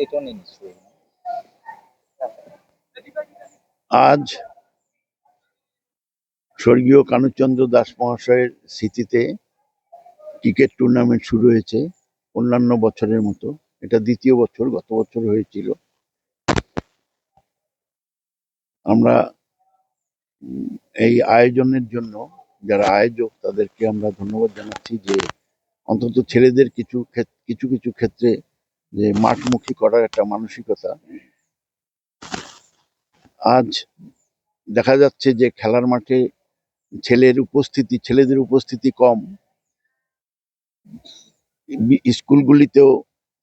এটা নিয়ে নিশ্চয়ই। আজ স্বর্গীয় কানুচন্দ্র দাস মহাশয়ের স্মৃতিতে ক্রিকেট টুর্নামেন্ট শুরু হয়েছে। অন্যান্য বছরের মতো এটা দ্বিতীয় বছর, গত বছর হয়েছিল। আমরা এই আয়োজনের জন্য যারা আয়োজক তাদেরকে আমরা ধন্যবাদ জানাচ্ছি যে অন্তত ছেলেদের কিছু কিছু ক্ষেত্রে যে মাঠমুখী করার একটা মানসিকতা। আজ দেখা যাচ্ছে যে খেলার মাঠে ছেলেদের উপস্থিতি কম। স্কুলগুলিতেও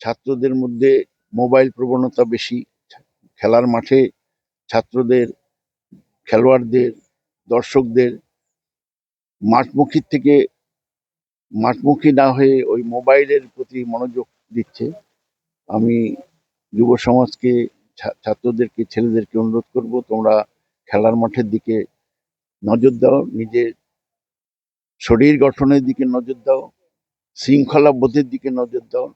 ছাত্রদের মধ্যে মোবাইল প্রবণতা বেশি। খেলার মাঠে ছাত্রদের, খেলোয়াড়দের, দর্শকদের মাঠমুখী না হয়ে ওই মোবাইলের প্রতি মনোযোগ দিচ্ছে। আমি যুব সমাজকে, ছাত্রদেরকে, ছেলেদেরকে অনুরোধ করব, তোমরা খেলার মাঠের দিকে নজর দাও, নিজের শরীর গঠনের দিকে নজর দাও, শৃঙ্খলা বোধের দিকে নজর দাও।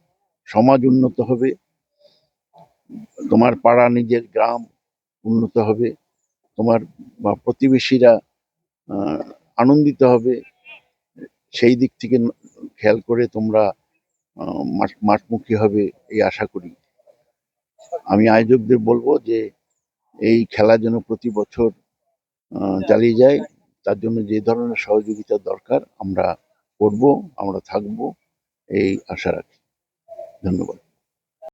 সমাজ উন্নত হবে, তোমার পাড়া, নিজের গ্রাম উন্নত হবে, তোমার প্রতিবেশীরা আনন্দিত হবে। সেই দিক থেকে খেয়াল করে তোমরা মাঠমুখী হবে এই আশা করি। আমি আয়োজকদের বলবো যে এই খেলা যেন প্রতি বছর চালিয়ে যায়। তার জন্য যে ধরনের সহযোগিতা দরকার আমরা করব, আমরা থাকবো, এই আশা রাখি। ধন্যবাদ।